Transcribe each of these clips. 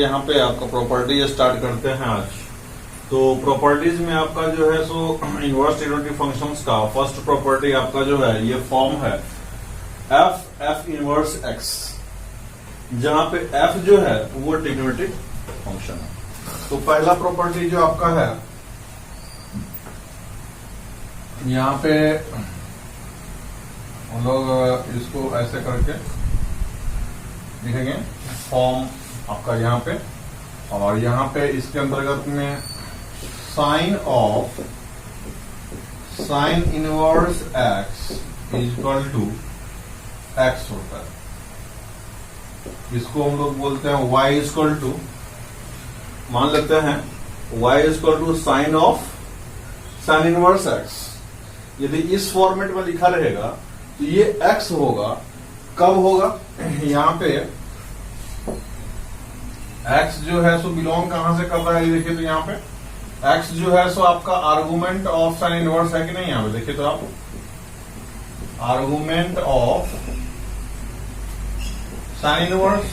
यहाँ पे आपका प्रॉपर्टी स्टार्ट करते हैं आज। तो प्रॉपर्टीज में आपका जो है सो इनवर्स डेरिवेटिव फंक्शंस का फर्स्ट प्रॉपर्टी आपका जो है ये फॉर्म है एफ इनवर्स एक्स, जहां पे एफ जो है वो ट्रिग्नोमेट्रिक फंक्शन है। तो पहला प्रॉपर्टी जो आपका है यहाँ पे हम लोग इसको ऐसे करके लिखेंगे फॉर्म आपका यहाँ पे, और यहाँ पे इसके अंतर्गत में sine inverse x is equal to x होता है। इसको हम लोग बोलते हैं y इज इक्वल टू, मान लेते हैं y is equal to sine of sine inverse x. यदि इस फॉर्मेट में लिखा रहेगा तो ये x होगा। कब होगा? यहाँ पे x जो है सो बिलोंग कहां से कर रहा है, देखिए तो यहाँ पे x जो है सो आपका आर्गुमेंट ऑफ साइन इनवर्स है कि नहीं। यहाँ पे देखिए तो आप आर्गुमेंट ऑफ साइन इनवर्स,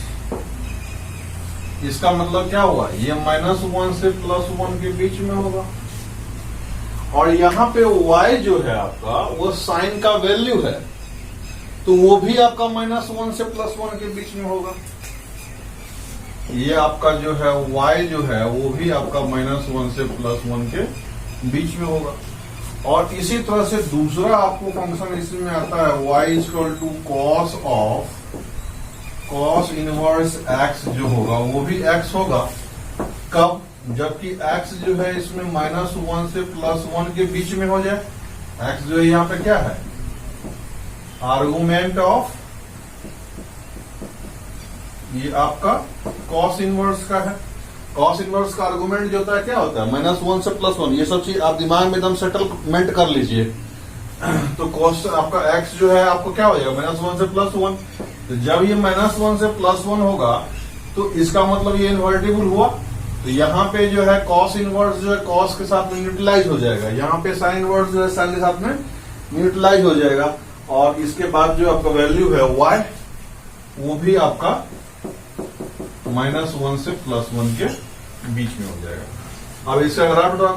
इसका मतलब क्या हुआ, ये -1 से +1 के बीच में होगा। और यहां पे y जो है आपका वो साइन का वैल्यू है, तो वो भी आपका -1 से +1 के बीच में होगा। ये आपका जो है y जो है वो भी आपका -1 से +1 के बीच में होगा। और इसी तरह से दूसरा आपको फंक्शन इसमें आता है y equal to cos inverse x जो होगा वो भी x होगा। कब? जबकि x जो है इसमें -1 से +1 के बीच में हो जाए। x जो है यहाँ पे क्या है, आर्गुमेंट ऑफ, ये आपका कॉस इनवर्स का है। कॉस इनवर्स का आर्गुमेंट जो होता है क्या होता है, -1 से +1। ये सब चीज आप दिमाग में एकदम सेटलमेंट कर लीजिए। तो कॉस आपका x जो है आपको क्या हो जाएगा, -1 से +1। तो जब ये -1 से +1 होगा तो इसका मतलब ये इन्वर्टिबल हुआ। तो यहाँ पे जो है कॉस इनवर्स जो है कॉस के साथ में न्यूट्रलाइज हो जाएगा, यहाँ पे साइन इनवर्स जो है साइन के साथ में न्यूट्रलाइज हो जाएगा। और इसके बाद जो आपका वैल्यू है y वो भी आपका -1 से +1 के बीच में हो जाएगा। अब इसका ग्राफ ड्रॉ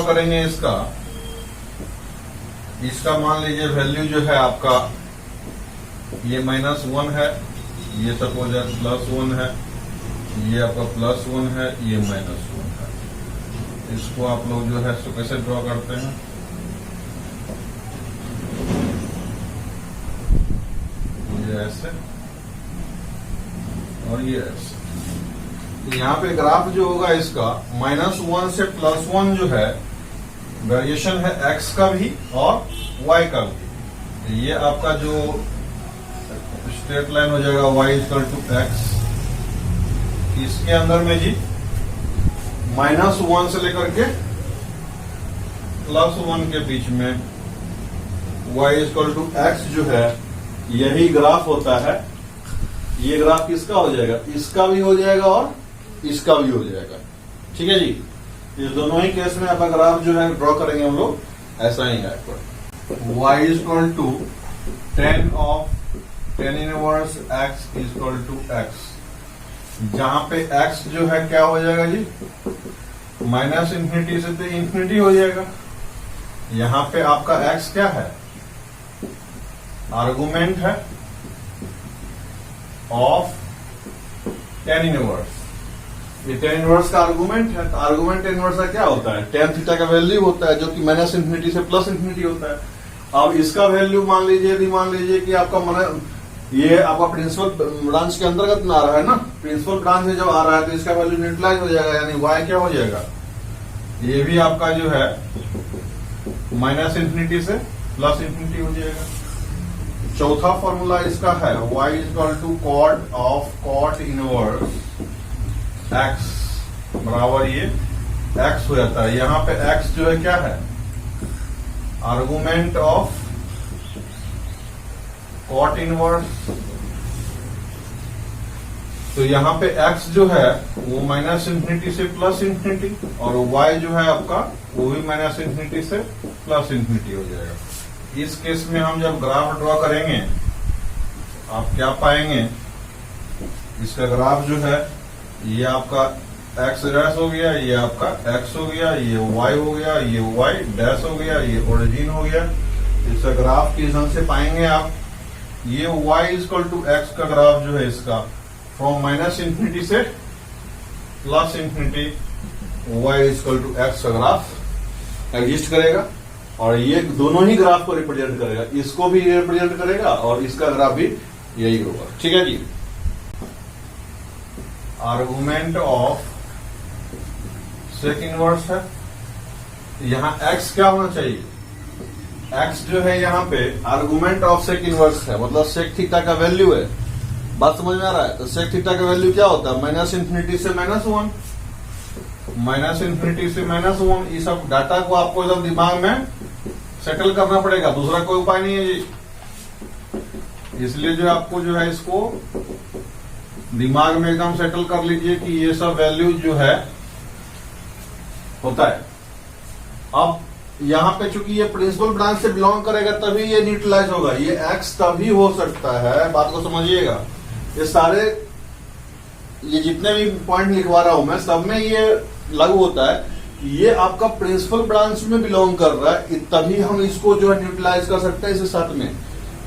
करेंगे, इसका मान लीजिए वैल्यू जो है आपका ये -1 है, ये सपोज है +1 है, ये आपका +1 है, ये -1 है। इसको आप लोग जो है कैसे ड्रॉ करते हैं, ये ऐसे और ये ऐसे। यहाँ पे ग्राफ जो होगा इसका -1 से +1 जो है वेरिएशन है x का भी और y का भी। ये आपका जो स्ट्रेट लाइन हो जाएगा y इक्वल टू x, इसके अंदर में जी -1 से लेकर के +1 के बीच में y इक्वल टू x जो है यही ग्राफ होता है। ये ग्राफ किसका हो जाएगा, इसका भी हो जाएगा और इसका भी हो जाएगा। ठीक है जी, इस दोनों ही केस में आपका ग्राफ जो है ड्रॉ करेंगे हम लोग ऐसा ही है। y equal to tan inverse x equal to x, जहां पे x जो है क्या हो जाएगा जी, -∞ से तो इंफिनिटी हो जाएगा। यहां पे आपका x क्या है, आर्गुमेंट है ऑफ tan इनवर्स। ये tan इनवर्स का आर्गुमेंट है। तो आर्गुमेंट इनवर्स का क्या होता है, tan थीटा का वैल्यू होता है जो कि -∞ से +∞ होता है। अब इसका वैल्यू मान लीजिए कि आपका ये आपका प्रिंसिपल ब्रांच के अंतर्गत में आ रहा है ना, प्रिंसिपल ब्रांच में जब आ रहा है तो इसका वैल्यू न्यूट्रलाइज हो जाएगा, यानी y क्या हो जाएगा, ये भी आपका जो है -∞ से +∞ हो जाएगा। चौथा फॉर्मूला इसका है y equal to cot inverse x बराबर ये x हो जाता है। यहाँ पे x जो है क्या है, आर्गुमेंट ऑफ कॉट इनवर्स। तो यहाँ पे x जो है वो -∞ से +∞, और y जो है आपका वो भी -∞ से +∞ हो जाएगा। इस केस में हम जब ग्राफ ड्रॉ करेंगे आप क्या पाएंगे इसका ग्राफ जो है ये आपका एक्स डैश हो गया, ये आपका एक्स हो गया, ये वाई हो गया, ये वाई डैश हो गया, ये ओरिजिन हो गया। इसका ग्राफ किस ढंग से पाएंगे आप, ये y इक्वल टू एक्स का ग्राफ जो है इसका फ्रॉम माइनस इंफिनिटी से plus infinity y equal to x का ग्राफ एग्जिस्ट करेगा और ये दोनों ही ग्राफ को रिप्रेजेंट करेगा, इसको भी रिप्रेजेंट करेगा और इसका ग्राफ भी यही होगा। ठीक है जी। आर्गुमेंट ऑफ सेक इनवर्स है, यहां x क्या होना चाहिए, x जो है यहाँ पे आर्गुमेंट ऑफ सेक इनवर्स है, मतलब सेक थीटा का वैल्यू है। बात समझ में आ रहा है? तो सेक थीटा का वैल्यू क्या होता है, माइनस इंफिनिटी से -1, माइनस इंफिनिटी से -1। ये सब डाटा को आपको एकदम दिमाग में सेटल करना पड़ेगा, दूसरा कोई उपाय नहीं है जी। इसलिए जो आपको जो है इसको दिमाग में एकदम सेटल कर लीजिए कि ये सब वैल्यू जो है होता है। अब यहाँ पे चूंकि ये प्रिंसिपल ब्रांच से बिलोंग करेगा तभी ये न्यूट्रलाइज होगा, ये एक्स तभी हो सकता है, बात को समझिएगा। ये सारे ये जितने भी पॉइंट लिखवा रहा हूं मैं सब में ये लागू होता है, ये आपका प्रिंसिपल ब्रांच में बिलोंग कर रहा है तभी हम इसको जो है न्यूट्रलाइज कर सकते हैं इसे साथ में,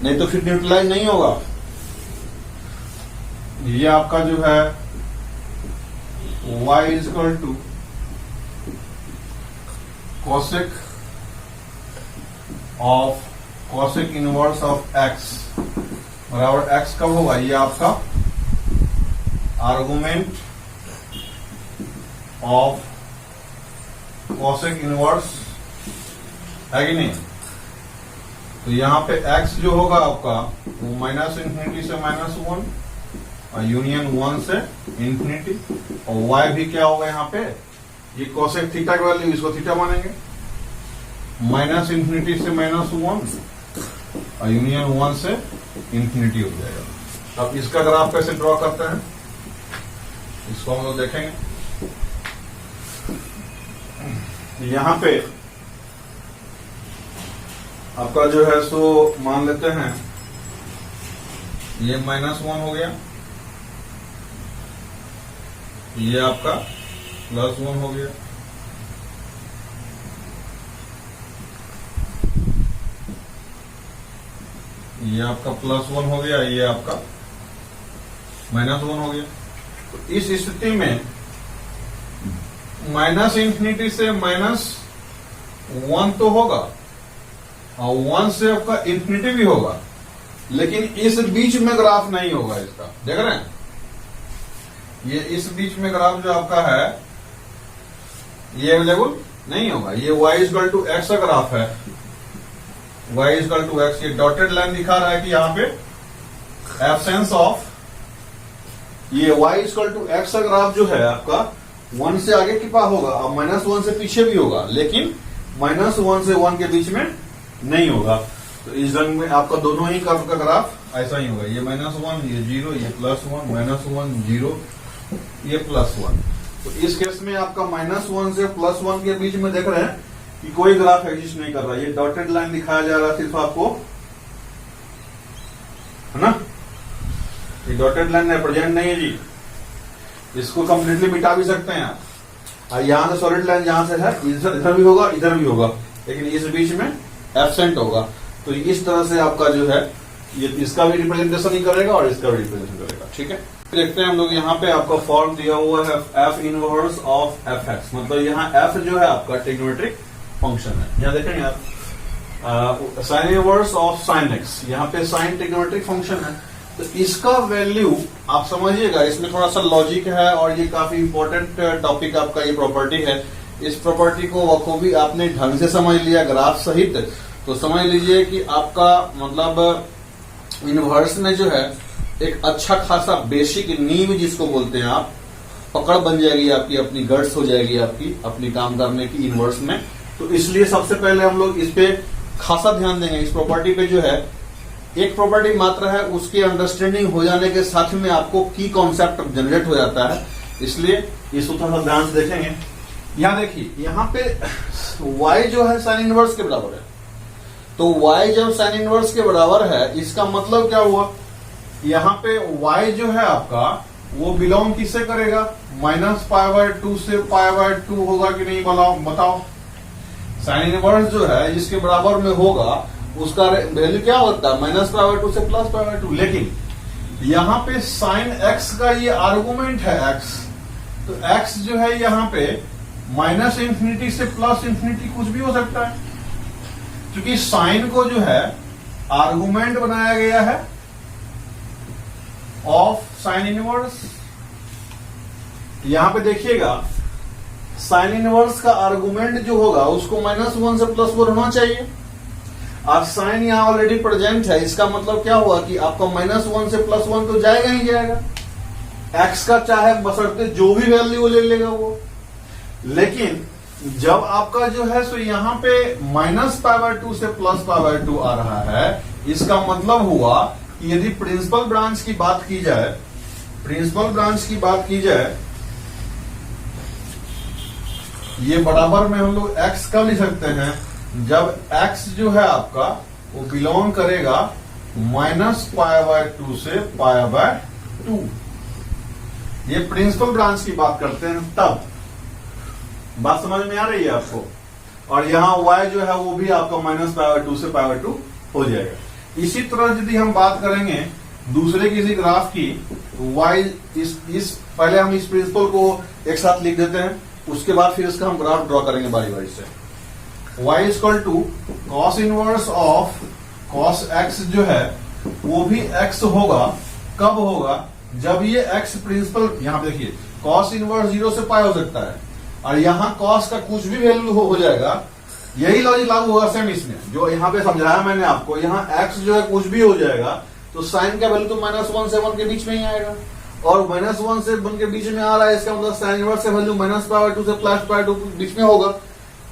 नहीं तो फिर न्यूट्रलाइज नहीं होगा। ये आपका जो है y equal to cosec of cosec inverse of x बराबर x कब होगा, ये आपका आर्गुमेंट ऑफ कॉसेक इनवर्स है कि नहीं। तो यहां पे x जो होगा आपका वो माइनस इंफिनिटी से -1 और यूनियन 1 से इंफिनिटी, और y भी क्या होगा यहाँ पे, ये कॉसेक थीटा का वैल्यू, इसको थीटा मानेंगे, माइनस इंफिनिटी से -1 और यूनियन 1 से इंफिनिटी हो जाएगा। अब इसका ग्राफ कैसे ड्रॉ करते हैं इसको हम लोग देखेंगे। यहां पे आपका जो है सो मान लेते हैं ये -1 हो गया, ये आपका +1 हो गया, ये आपका +1 हो गया, ये आपका -1 हो गया। तो इस स्थिति में माइनस इंफिनिटी से -1 तो होगा और 1 से आपका इंफिनिटी भी होगा, लेकिन इस बीच में ग्राफ नहीं होगा इसका, देख रहे हैं। ये इस बीच में ग्राफ जो आपका है ये अवेलेबल नहीं होगा। ये y इक्वल टू एक्स का ग्राफ है, y इक्वल टू एक्स, ये डॉटेड लाइन दिखा रहा है कि यहाँ पे एब्सेंस ऑफ, ये y इक्वल टू एक्स का ग्राफ जो है आपका 1 से आगे कितना होगा, अब -1 से पीछे भी होगा, लेकिन -1 से 1 के बीच में नहीं होगा। तो इस रंग में आपका दोनों ही कर्व का ग्राफ ऐसा ही होगा, ये -1, ये 0, ये +1, -1, 0, ये +1। तो इस केस में आपका -1 से +1 के बीच में देख रहे हैं कि कोई ग्राफ एग्जिस्ट नहीं कर रहा, ये डॉटेड लाइन दिखाया जा रहा है सिर्फ आपको, है ना। ये डॉटेड लाइन रिप्रेजेंट नहीं है जी, इसको कंप्लीटली मिटा भी सकते हैं आप। और यहां से सॉलिड लाइन जहां से है इधर भी होगा, इधर भी होगा, लेकिन इस बीच में एब्सेंट होगा। तो इस तरह से आपका जो है ये इसका भी रिप्रेजेंटेशन ही करेगा और इसका भी रिप्रेजेंटेशन करेगा। ठीक है, देखते हैं हम लोग यहाँ पे आपका फॉर्म दिया हुआ है f इनवर्स ऑफ fx, मतलब यहाँ f जो है आपका ट्रिग्नोमेट्रिक फंक्शन है। यहाँ देखेंगे आप sine inverse of sine x, यहाँ पे साइन ट्रिग्नोमेट्रिक फंक्शन है। तो इसका वैल्यू आप समझिएगा, इसमें थोड़ा सा लॉजिक है और ये काफी इंपॉर्टेंट टॉपिक आपका ये प्रॉपर्टी है। इस प्रॉपर्टी को बखूबी आपने ढंग से समझ लिया ग्राफ सहित, तो समझ लीजिए कि आपका मतलब इनवर्स में जो है एक अच्छा खासा बेसिक नींव जिसको बोलते हैं आप, पकड़ बन जाएगी आपकी, अपनी गट्स हो जाएगी आपकी अपनी काम करने की इनवर्स में। तो इसलिए सबसे पहले हम लोग इस पे खासा ध्यान देंगे। इस प्रॉपर्टी पे जो है एक प्रॉपर्टी मात्र है, उसकी अंडरस्टैंडिंग हो जाने के साथ में आपको की कॉन्सेप्ट जनरेट हो जाता है, इसलिए इसको थोड़ा ध्यान से देखेंगे। यहां देखिए, यहाँ पे y जो है साइन इनवर्स के बराबर है, तो y जब साइन इनवर्स के बराबर है इसका मतलब क्या हुआ, यहाँ पे y जो है आपका वो बिलोंग किससे करेगा, -π/2 से π/2 होगा कि नहीं बताओ। साइन इनवर्स जो है जिसके बराबर में होगा उसका वैल्यू क्या होता है, -π/2 से +π/2। लेकिन यहां पे साइन x का ये आर्गुमेंट है x, तो x जो है यहां पे -∞ से +∞ कुछ भी हो सकता है, क्योंकि साइन को जो है आर्गुमेंट बनाया गया है ऑफ साइन इनवर्स। यहां पे देखिएगा साइन इनवर्स का आर्गुमेंट जो होगा उसको -1 से +1 होना चाहिए। और साइन यहां ऑलरेडी प्रेजेंट है, इसका मतलब क्या हुआ कि आपका -1 से +1 तो जाएगा ही जाएगा, x का चाहे बशर्ते जो भी वैल्यू ले लेगा वो। लेकिन जब आपका जो है सो यहां पे -π/2 से +π/2 आ रहा है, इसका मतलब हुआ कि यदि प्रिंसिपल ब्रांच की बात की जाए, ये बराबर में हम लोग x का लिख सकते हैं, जब x जो है आपका वो बिलोंग करेगा -π/2 से π/2। ये प्रिंसिपल ब्रांच की बात करते हैं तब। बात समझ में आ रही है आपको। और यहां y जो है वो भी आपका -π/2 से π/2 हो जाएगा। इसी तरह यदि हम बात करेंगे दूसरे किसी ग्राफ की, y इस पहले हम इस प्रिंसिपल को एक साथ लिख देते हैं, उसके बाद फिर इसका हम ग्राफ ड्रॉ करेंगे बारी बारी से। y = cos inverse of cos x जो है वो भी x होगा। कब होगा, जब ये x प्रिंसिपल, यहां देखिए cos इनवर्स 0 से π हो सकता है, और यहां cos का कुछ भी वैल्यू हो जाएगा। यही लॉजिक लागू होगा सेम इसमें, जो यहां पे समझाया मैंने आपको। यहां x जो है कुछ भी हो जाएगा तो साइन का वैल्यू तो -1 से 1 के बीच में ही आएगा, और -1 से 1 के बीच में आ रहा है, इसका मतलब साइन इनवर्स का वैल्यू -π/2 से +π/2 के बीच में होगा।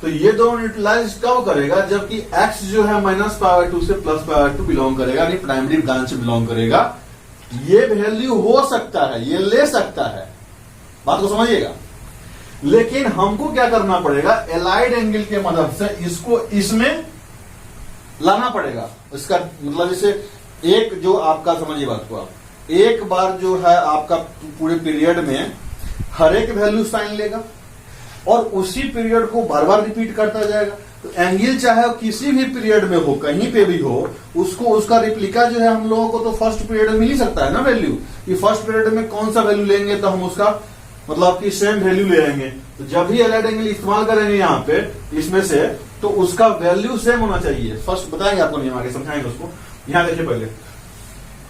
तो ये दोनों यूटिलाइज कब करेगा, जबकि x जो है -π/2 से +π/2 बिलोंग करेगा, यानी प्राइमरी ब्रांच से बिलोंग करेगा। ये वैल्यू हो सकता है, ये ले सकता है, बात को समझिएगा। लेकिन हमको क्या करना पड़ेगा, एलाइड एंगल के मदद से इसको इसमें लाना पड़ेगा। इसका मतलब जैसे एक जो आपका, समझिए बात को आप, एक बार जो है आपका पूरे पीरियड में हर एक वैल्यू साइन लेगा और उसी पीरियड को बार बार रिपीट करता जाएगा। तो एंगल चाहे किसी भी पीरियड में हो, कहीं पे भी हो, उसको उसका रिप्लिका जो है हम लोगों को तो फर्स्ट पीरियड में मिल ही सकता है ना वैल्यू, कि फर्स्ट पीरियड में कौन सा वैल्यू लेंगे तो हम उसका मतलब कि सेम वैल्यू ले आएंगे। तो जब भी एलाइड एंगल इस्तेमाल करेंगे यहाँ पे इसमें से, तो उसका वैल्यू सेम होना चाहिए। फर्स्ट बताएंगे आपको, नियम आगे समझाएंगे उसको। यहाँ देखिए पहले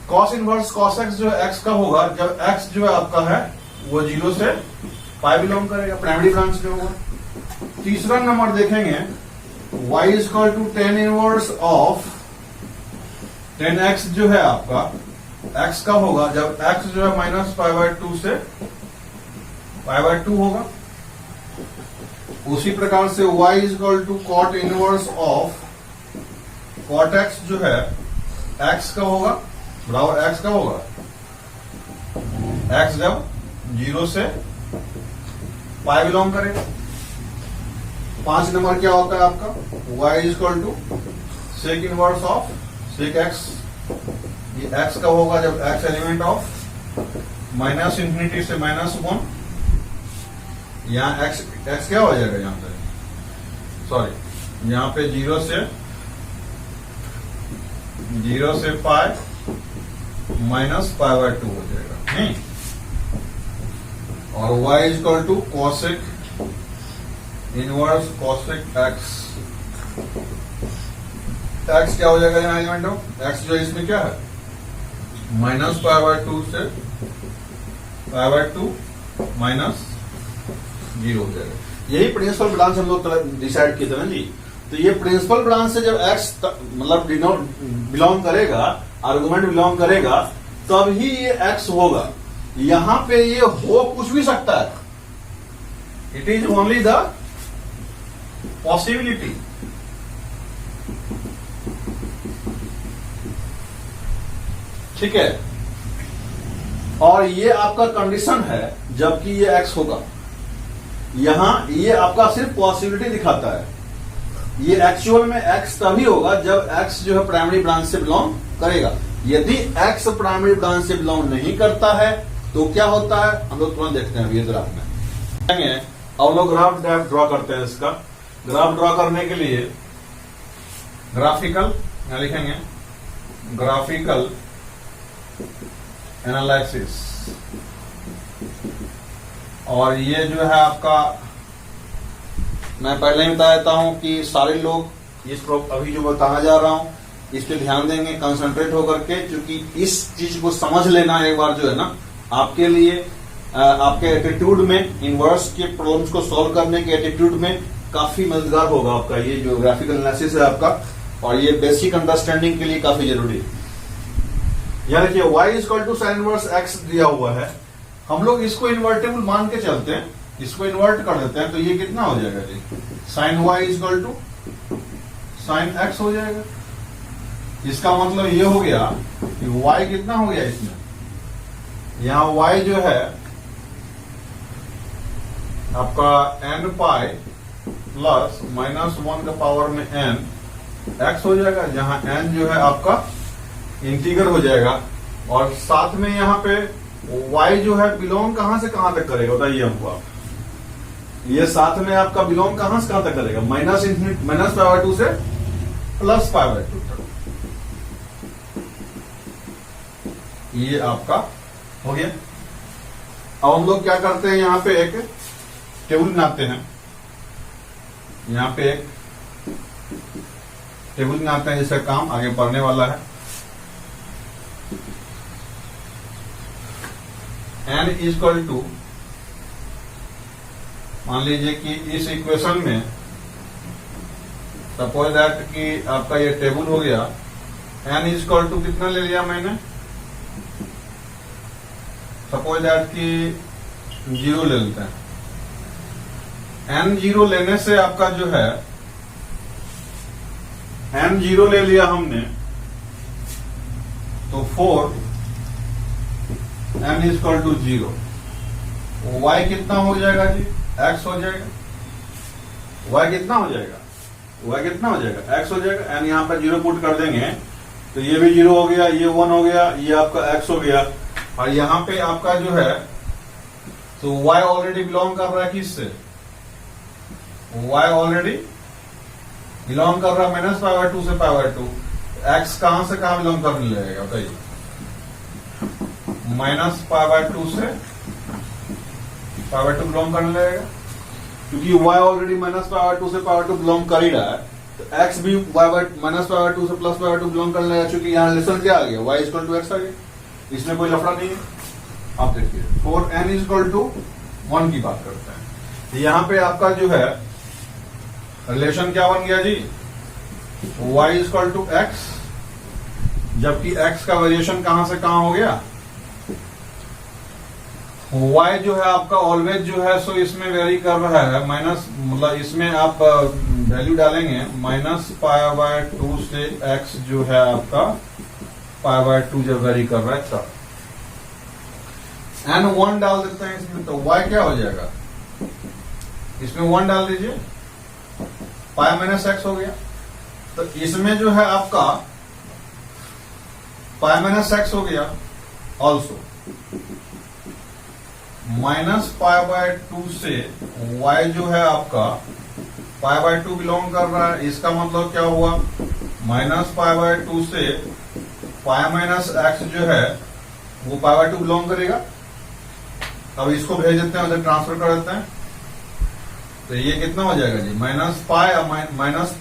cos इनवर्स cos x जो है x का होगा, जब x जो है आपका है वो 0 से π बिलोंग करेगा, प्राइमरी ब्रांच में होगा। तीसरा नंबर देखेंगे y = tan inverse of tan x जो है आपका x का होगा, जब x जो है -π/2 से π/2 होगा। उसी प्रकार से y = cot inverse of cot x जो है x का होगा, बराबर x का होगा, x जब 0 से π बिलोंग करेगा। 5 नंबर क्या होता है आपका, y = sec inverse of sec x, ये x का होगा जब x एलिमेंट ऑफ -∞ से -1, यहाँ x क्या हो जाएगा, यहाँ पे सॉरी यहाँ पे 0 से π -π/2 हो जाएगा, नहीं। और y = cosec inverse cosec x, x क्या हो जाएगा यहाँ एलिमेंट ऑफ x जो इसमें क्या है -π/2 से π/2 -0 हो जाएगा। यही प्रिंसिपल ब्रांच हम लोग डिसाइड किए थे ना जी। तो ये प्रिंसिपल ब्रांच से जब x मतलब बिलोंग करेगा, आर्गुमेंट बिलोंग करेगा, तब ही ये x होगा। यहां पे ये हो कुछ भी सकता है, it is only the possibility. ठीक है, और ये आपका कंडीशन है जबकि ये x होगा। यहां ये आपका सिर्फ पॉसिबिलिटी दिखाता है, ये एक्चुअल में x तभी होगा जब x जो है प्राइमरी ब्रांच से बिलोंग करेगा। यदि x प्राइमरी ब्रांच से बिलोंग नहीं करता है तो क्या होता है हम लोग तुरंत देखते हैं अभी ग्राफ में। अब लोग ग्राफ ड्रॉ करते हैं। इसका ग्राफ ड्रॉ करने के लिए ग्राफिकल यहाँ लिखेंगे, ग्राफिकल एनालिसिस। और ये जो है आपका, मैं पहले ही बता देता हूं कि सारे लोग अभी जो बताने जा रहा हूं इस पे ध्यान देंगे कंसंट्रेट होकर के, क्योंकि इस चीज को समझ लेना एक बार जो है ना आपके लिए आपके एटीट्यूड में, इनवर्स के प्रॉब्लम्स को सॉल्व करने के एटीट्यूड में काफी मददगार होगा आपका ये जो ग्राफिकल एनालिसिस है आपका। और ये बेसिक अंडरस्टैंडिंग के लिए काफी जरूरी है। यहाँ देखिए y equal to sine inverse x दिया हुआ है। हम लोग इसको इन्वर्टेबल मान के चलते हैं, इसको इन्वर्ट कर देते हैं, तो ये कितना हो जाएगा जी, sine y equal to sine x हो जाएगा। इसका मतलब ये हो गया कि y कितना हो गया इसमें, यहाँ y जो है आपका n पाई प्लस माइनस 1 का पावर में n x हो जाएगा, जहां n जो है आपका इंटीग्रल हो जाएगा। और साथ में यहाँ पे y जो है बिलोंग कहां से कहां तक करेगा बताइए हमको आप। ये साथ में आपका बिलोंग कहां से कहां तक करेगा, minus infinity minus pi by 2 से प्लस पाई बाय 2 तक। ये आपका हो गया। अब हम लोग क्या करते हैं, यहाँ पे एक टेबल बनाते हैं, यहाँ पे एक टेबल बनाते हैं जिसका काम आगे पढ़ने वाला है। n इक्वल टू, मान लीजिए कि इस इक्वेशन में सपोज दैट कि आपका ये टेबल हो गया, n इक्वल टू कितना ले लिया मैंने, सपोज दैट कि 0 ले लेते हैं। n 0 लेने से आपका जो है, n 0 ले लिया हमने तो 4 n इक्वल टू 0, y कितना हो जाएगा जी, x हो जाएगा। y कितना हो जाएगा, y कितना हो जाएगा, x हो जाएगा। n यहाँ पर 0 पुट कर देंगे तो ये भी 0 हो गया, ये 1 हो गया, ये आपका x हो गया। और यहाँ पे आपका जो है तो y ऑलरेडी बिलोंग कर रहा है किससे, y ऑलरेडी बिलोंग कर रहा है माइनस पाई बाय 2 से पाई बाय 2। x कहां से कहां बिलोंग करने लगेगा बताइए, माइनस पाई बाय 2 से पाई बाय 2 बिलोंग करने लगेगा, क्योंकि y already minus pi by 2 से पाई बाय 2 बिलोंग कर ही रहा है। तो x भी माइनस पाई बाय 2 से प्लस पाई बाय 2 बिलोंग करने लगेगा, क्योंकि यहाँ रिलेशन क्या आ गया, y इक्वल टू x आ गया, इसमें कोई लफड़ा नहीं है। आप देखिए 4n इक्वल टू 1 की बात करते हैं, तो यहाँ पे आपका जो है रिलेशन क्या बन गया जी, y इक्वल टू x, जबकि x का वेरिएशन कहां से कहां हो गया, y जो है आपका ऑलवेज जो है सो इसमें वेरी कर रहा है, माइनस मतलब इसमें आप वैल्यू डालेंगे माइनस पाई बाय 2 से x जो है आपका पाई बाय 2 जब वेरी कर रहा है तब n 1 डाल देते हैं इसमें, तो y क्या हो जाएगा, इसमें 1 डाल दीजिए, पाई माइनस x हो गया। तो इसमें जो है आपका पाई माइनस x हो गया, ऑल्सो माइनस पाई बाय 2 से y जो है आपका पाई बाय 2 बिलोंग कर रहा है। इसका मतलब क्या हुआ, माइनस पाई बाय 2 से पाई माइनस x जो है वो पाई बाय 2 बिलोंग करेगा। अब इसको भेज देते हैं, उधर ट्रांसफर कर देते हैं, तो ये कितना हो जाएगा जी, minus pi minus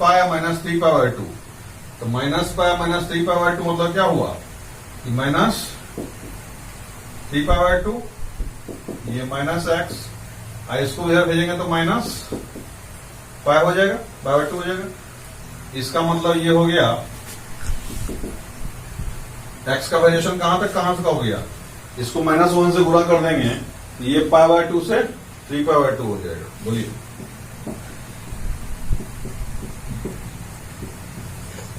3 pi by 2। तो minus pi minus 3 pi by 2 मतलब क्या हुआ कि माइनस 3 पाई बाय 2, ये माइनस x, इसको इधर भेजेंगे तो माइनस पाई हो जाएगा, पाई बाय 2 हो जाएगा। इसका मतलब ये हो गया x का वेरिएशन कहां तक हो गया, इसको माइनस 1 से गुणा कर देंगे तो ये पाई बाय 2 से 3 पाई बाय 2 हो जाएगा। बोलिए,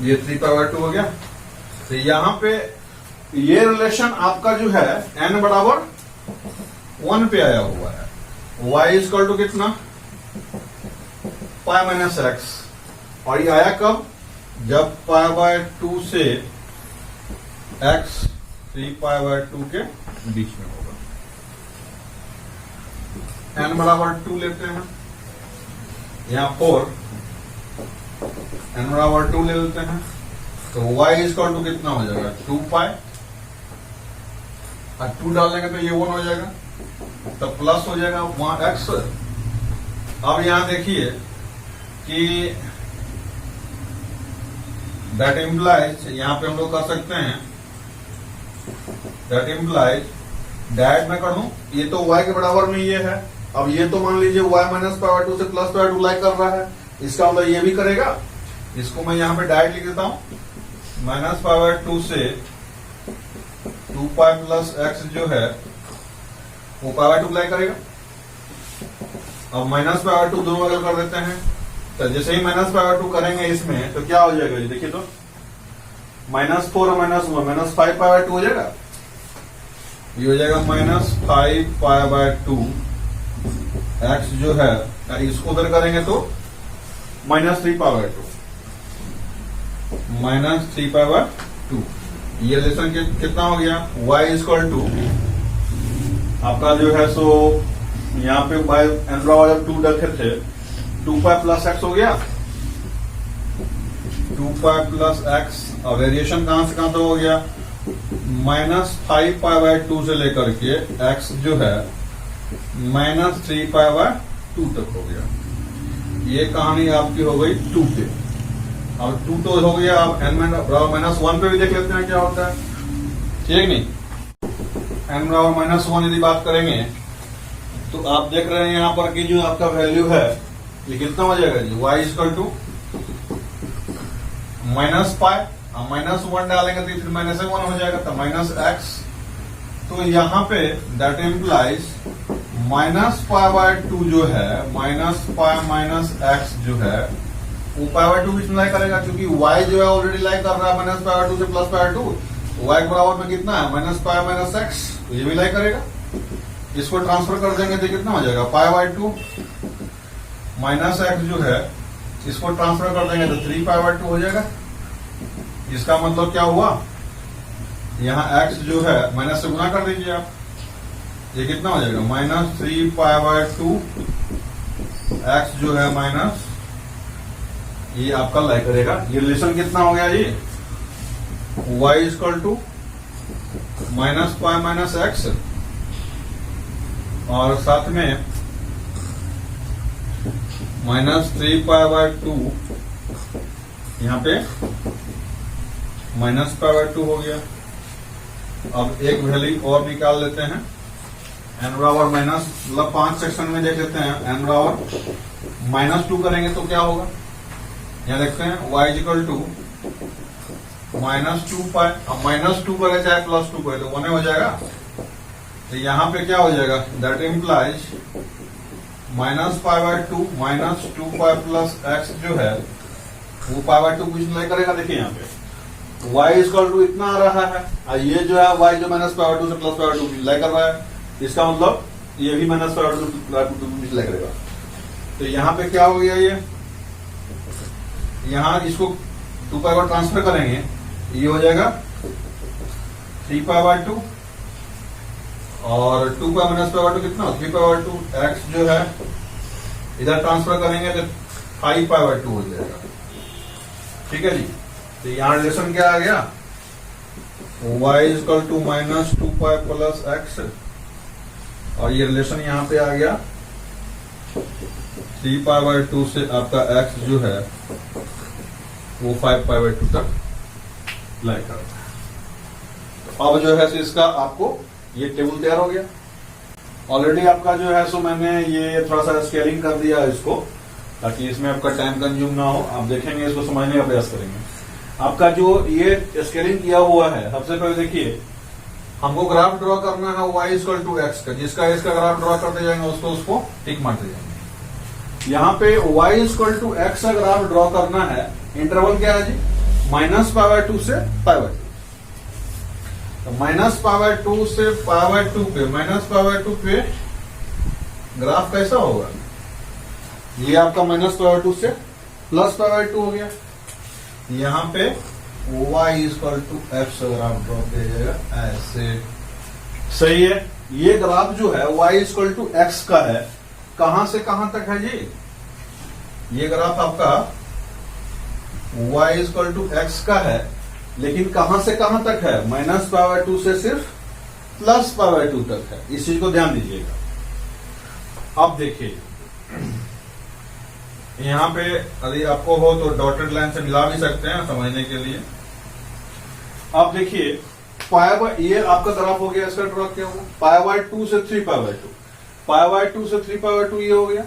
ये 3 पाई बाय 2 हो गया। तो यहां पे ये रिलेशन आपका जो है n बराबर 1 पे आया हुआ है, y इक्वल टू कितना, पाई माइनस x। और ये आया कब, जब पाई बाय 2 से x 3 पाई बाय 2 के बीच में होगा। n बराबर 2 लेते हैं, यहाँ 4 n बराबर 2 ले लेते हैं, तो y इक्वल टू कितना हो जाएगा 2 पाई, और 2 डालेंगे तो ये 1 हो जाएगा, तो प्लस हो जाएगा 1x। अब यहां देखिए कि दैट इम्प्लाइज, यहां पे हम लोग कर सकते हैं दैट इम्प्लाइज, डायरेक्ट में कर दूं, ये तो y के बराबर में ये है, अब ये तो मान लीजिए y माइनस पावर 2 से प्लस पावर 2 लाइक कर रहा है, इसका मतलब ये भी करेगा। इसको मैं यहां पे डायरेक्ट लिख देता हूं, माइनस पावर 2 से 2 पाई प्लस x जो है वो पावर 2 लाइक करेगा। अब माइनस पावर 2 दोनों बगल कर देते हैं, तो जैसे ही माइनस पावर 2 करेंगे इसमें तो क्या हो जाएगा, ये देखिए तो -4 और -1 -5 पावर 2 हो जाएगा, ये हो जाएगा -5 पावर 2 x जो है, इसको उधर करेंगे तो -3 पावर 2 -3 पावर 2। ये रिलेशन कितना हो गया, y इक्वल टू आपका जो है सो यहाँ पे बाय n बराबर 2 रखे थे, 2 पाई प्लस x हो गया, 2 पाई प्लस x, और वेरिएशन कहां से कहां तक हो गया, -5 पाई बाय 2 से लेकर के x जो है -3 पाई बाय 2 तक हो गया। ये कहानी आपकी हो गई 2 पे। अब 2 तो हो गया, अब n बराबर -1 पे भी देख लेते हैं क्या होता है, ठीक नहीं। n बराबर -1 यदि बात करेंगे तो आप देख रहे हैं यहाँ पर कि जो आपका वैल्यू है ये कितना हो जाएगा जी, y इक्वल टू -5, -1 डालेंगे तो फिर -1 हो जाएगा, तो -x। तो यहाँ पे दैट इम्प्लाइज -π/2 जो है, -π -x जो है वो π/2 भी लाइक करेगा, क्योंकि y जो है ऑलरेडी लाइक कर रहा है -π/2 से +π/2, y के बराबर में कितना है -π -x, तो ये भी लाइक करेगा। इसको ट्रांसफर कर देंगे तो कितना हो जाएगा π/2 -x जो है, इसको ट्रांसफर कर देंगे तो 3π/2 हो जाएगा। इसका मतलब क्या हुआ, यहाँ x जो है माइनस से गुना कर दीजिए आप, ये कितना हो जाएगा -3π/2 x जो है माइनस, ये आपका लाइक करेगा। ये रिलेशन कितना हो गया, ये y इक्वल टू -π -x, और साथ में -3π/2 यहाँ पे -π/2 हो गया। अब एक वैल्यू और निकाल लेते हैं, n बराबर माइनस, मतलब 5 सेक्शन में देख लेते हैं, n बराबर -2 करेंगे तो क्या होगा, यहाँ देखते हैं y इक्वल टू -2 पाई, अब -2 करे चाहे +2 करे तो 1 हो जाएगा। तो यहाँ पे क्या हो जाएगा, that implies -π/2 -2 pi plus x जो है वो π/2 कुछ नहीं करेगा। देखिए यहाँ पे y इक्वल टू इतना आ रहा है, और ये जो है y जो -π/2 से +π/2 लाइक कर रहा है, इसका मतलब ये भी -π/2 से लाइक करेगा। तो यहाँ पे क्या हो गया, ये यहाँ इसको 2 पाई को ट्रांसफर करेंगे, ये हो जाएगा 3π/2, और 2 पाई -π/2 कितना, 3π/2 x जो है इधर ट्रांसफर करेंगे तो 5π/2 हो जाएगा, ठीक है जी। तो यहाँ रिलेशन क्या आ गया, y equal to -2 pi plus x, और ये रिलेशन यहाँ पे आ गया 3π/2 से आपका x जो है वो 5π/2 तक लाइक करता है। अब जो है सो इसका आपको ये टेबल तैयार हो गया। ऑलरेडी आपका जो है सो मैंने ये थोड़ा सा स्केलिंग कर दिया है इसको, ताकि इसमें आपका टाइम कंज्यूम ना हो। आप देखेंगे, इसको समझने का प्रयास करेंगे। आपका जो ये स्केलिंग किया हुआ है, सबसे पहले देखिए हमको ग्राफ ड्रॉ करना है y इक्वल टू x का, जिसका इसका ग्राफ ड्रॉ करते जाएंगे उसको टिक मारते जाएंगे। यहाँ पे y इक्वल टू x का ग्राफ ड्रॉ करना है, इंटरवल क्या है जी, -π/2 से π/2। तो -π/2 से π/2 पे, -π/2 पे ग्राफ कैसा होगा, ये आपका -π/2 से +π/2 हो गया। यहाँ पे y equal to x graph draw किया जाएगा ऐसे, सही है। ये ग्राफ जो है y इक्वल टू x का है, कहां से कहां तक है जी? ये ग्राफ आपका y इक्वल टू एक्स का है, लेकिन कहां से कहां तक है? -π/2 से सिर्फ +π/2 तक है। इस चीज को ध्यान दीजिएगा। अब देखिए यहां पे यदि आपको हो तो डॉटेड लाइन से मिला भी सकते हैं समझने के लिए। अब देखिए ये आपका ग्राफ हो गया, इसका ड्रॉ क्या होगा? π/2 से 3π/2, π/2 से 3π/2 ये हो गया।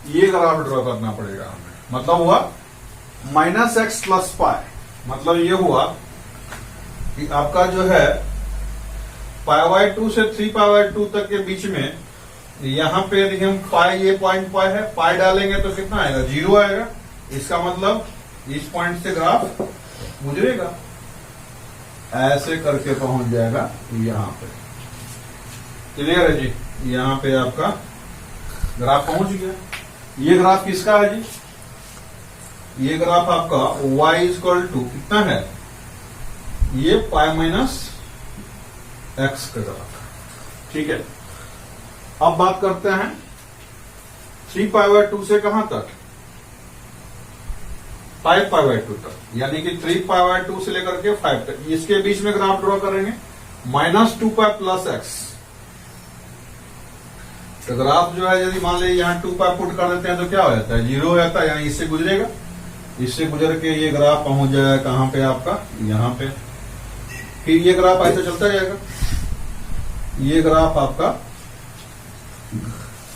ये ग्राफ ड्रॉ करना पड़ेगा हमें। मतलब हुआ -x + π, मतलब ये हुआ कि आपका जो है π/2 से 3π/2 तक के बीच में यहां पे देखिए हम पाई, ये पॉइंट पाई है, पाई डालेंगे तो कितना आएगा? 0 आएगा। इसका मतलब इस पॉइंट से ग्राफ गुजरेगा, ऐसे करके पहुंच जाएगा यहां पे। क्लियर है जी? यहां पे आपका ग्राफ पहुंच गया। ये ग्राफ किसका है जी? ये ग्राफ आपका y इक्वल टू कितना है? ये π-x का ग्राफ। ठीक है, अब बात करते हैं 3π/2 से कहां तक? 5π/2 तक, यानी कि 3π/2 से लेकर के 5 तक। इसके बीच में ग्राफ ड्रॉ करेंगे -2π + x। तो ग्राफ जो है यदि मान लीजिए यहां 2π पुट कर देते हैं तो क्या हो जाता है? 0 हो जाता है। यानी इससे गुजरेगा, इससे गुजर के ये ग्राफ पहुंच जाएगा कहां पे? आपका यहां पे। फिर ये ग्राफ ऐसे चलता जाएगा। ये ग्राफ आपका,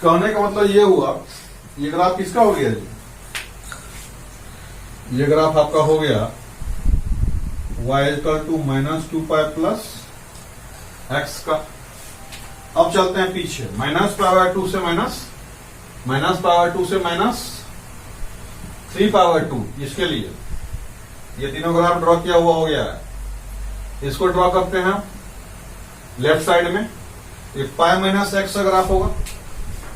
कहने का मतलब ये हुआ, ये ग्राफ किसका हो गया जी? ये ग्राफ आपका हो गया y इक्वल टू -2π + x का। अब चलते हैं पीछे, -π/2 से -π/2 से -3π/2। इसके लिए ये तीनों ग्राफ ड्रॉ किया हुआ हो गया है। इसको ड्रॉ करते हैं लेफ्ट साइड में। ये π-x का ग्राफ होगा।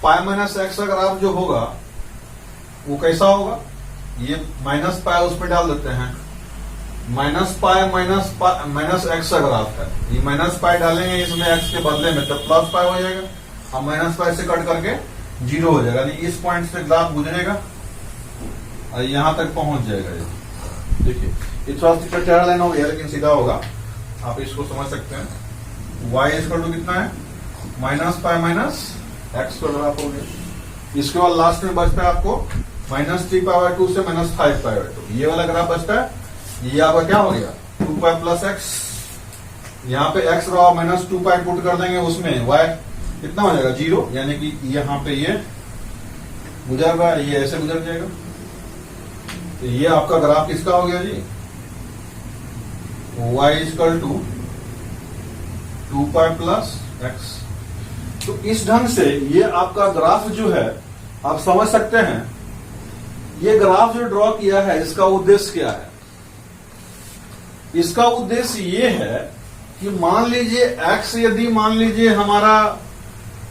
π-x का ग्राफ जो होगा वो कैसा होगा? ये -π उसमें डाल देते हैं, -π-x का ग्राफ है। ये -π डालेंगे इसमें x के बदले में, तो +π हो जाएगा। अब -π से कट करके 0 हो जाएगा। यानी इस पॉइंट से ग्राफ गुजरेगा और यहां तक पहुंच जाएगा। ये देखिए, ये थोड़ा सा टेढ़ा लाइन हो गया लेकिन सीधा होगा, आप इसको समझ सकते हैं। y इक्वल टू कितना है? -π-x का ग्राफ हो गया। इसके बाद लास्ट में बचता है आपको -3π/2 से -5π/2। ये वाला ग्राफ बचता है। ये आपका क्या हो गया? 2π + x। यहाँ पे x रहा, -2π पुट कर देंगे उसमें, y कितना हो जाएगा? 0। यानी कि यहाँ पे ये गुजर रहा है, ये ऐसे गुजर जाएगा। तो ये आपका ग्राफ किसका हो गया जी? y equal to 2π + x। तो इस ढंग से ये आपका ग्राफ जो है आप समझ सकते हैं। ये ग्राफ जो ड्रॉ किया है इसका उद्देश्य क्या है? इसका उद्देश्य ये है कि मान लीजिए x यदि मान लीजिए हमारा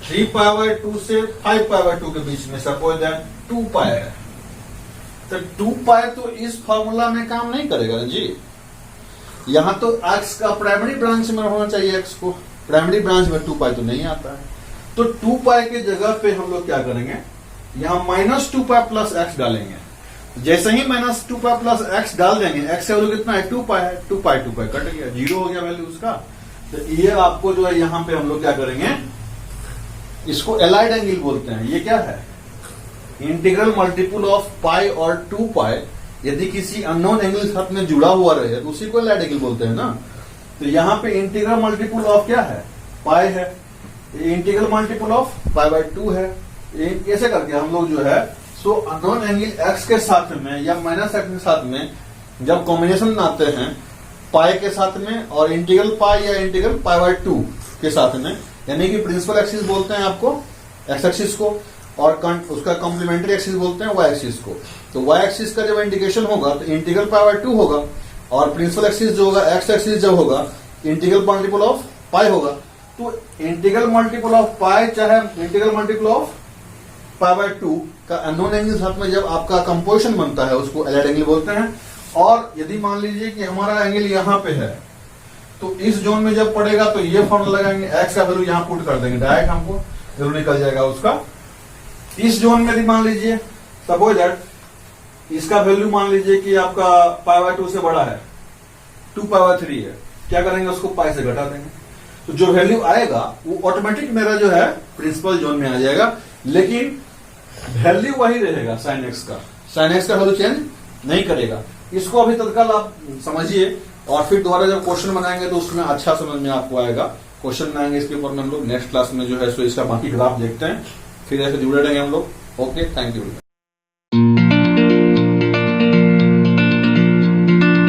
3π/2 से 5π/2 के बीच में सपोज दैट 2π है, तो 2π तो इस फॉर्मूला में काम नहीं करेगा जी। यहां तो x का प्राइमरी ब्रांच में होना चाहिए, x को प्राइमरी ब्रांच में 2π तो नहीं आता है। तो 2π के जगह पे हम लोग क्या करेंगे? यहां -2π + x डालेंगे। जैसे ही -2π + x डाल देंगे, x का वैल्यू कितना है? 2π है। 2π कट गया, 0 हो गया वैल्यू उसका। तो ये आपको जो है यहां पे हम लोग क्या करेंगे? इसको एलाइड एंगल बोलते हैं। ये क्या है? इंटीग्रल मल्टीपल ऑफ पाई और 2π यदि किसी अननोन एंगल के साथ में जुड़ा हुआ रहे तो उसी को एलाइड एंगल बोलते हैं ना। तो यहां पे इंटीग्रल मल्टीपल ऑफ क्या है? पाई है। इंटीग्रल मल्टीपल ऑफ π/2 है। ऐसे करके हम लोग जो है सो अननोन एंगल x के साथ में या -x के साथ में जब कॉम्बिनेशन आते हैं पाई के साथ में और इंटीग्रल पाई या इंटीग्रल π/2 के साथ में, यानी कि प्रिंसिपल एक्सिस बोलते हैं आपको x एक्सिस को, और उसका कॉम्प्लीमेंट्री एक्सिस बोलते हैं y एक्सिस को। तो y एक्सिस का जब इंटीग्रेशन होगा तो इंटीग्रल π/2 होगा, और प्रिंसिपल एक्सिस जो होगा x एक्सिस जब होगा इंटीग्रल मल्टीपल ऑफ पाई होगा। तो इंटीग्रल मल्टीपल ऑफ पाई चाहे इंटीग्रल मल्टीपल ऑफ π/2 का अननोन एंगल साथ में जब आपका कंपोजिशन बनता है उसको एलाइड एंगल बोलते हैं। और यदि मान लीजिए कि हमारा एंगल यहां पे है तो इस जोन में जब पड़ेगा तो ये फॉर्मूला लगाएंगे, x का वैल्यू यहां पुट कर देंगे, डायरेक्ट हमको जरूर निकल जाएगा उसका इस जोन में भी मान लीजिए सपोज दैट इसका वैल्यू मान लीजिए कि आपका π/2 से बड़ा है, 2π/3 है, क्या करेंगे उसको पाई से घटा देंगे, तो जो वैल्यू आएगा वो ऑटोमेटिक मेरा जो है प्रिंसिपल जोन में आ जाएगा, लेकिन वैल्यू वही रहेगा साइन एक्स का वैल्यू चेंज नहीं करेगा। इसको अभी तत्काल आप समझिए और फिर दोबारा जब क्वेश्चन बनाएंगे तो उसमें अच्छा समझ में आपको आएगा। क्वेश्चन बनाएंगे इसके ऊपर में हम लोग नेक्स्ट क्लास में जो है सो इसका बाकी ग्राफ देखते हैं, फिर ऐसे जुड़े रहेंगे हम लोग। Okay, thank you.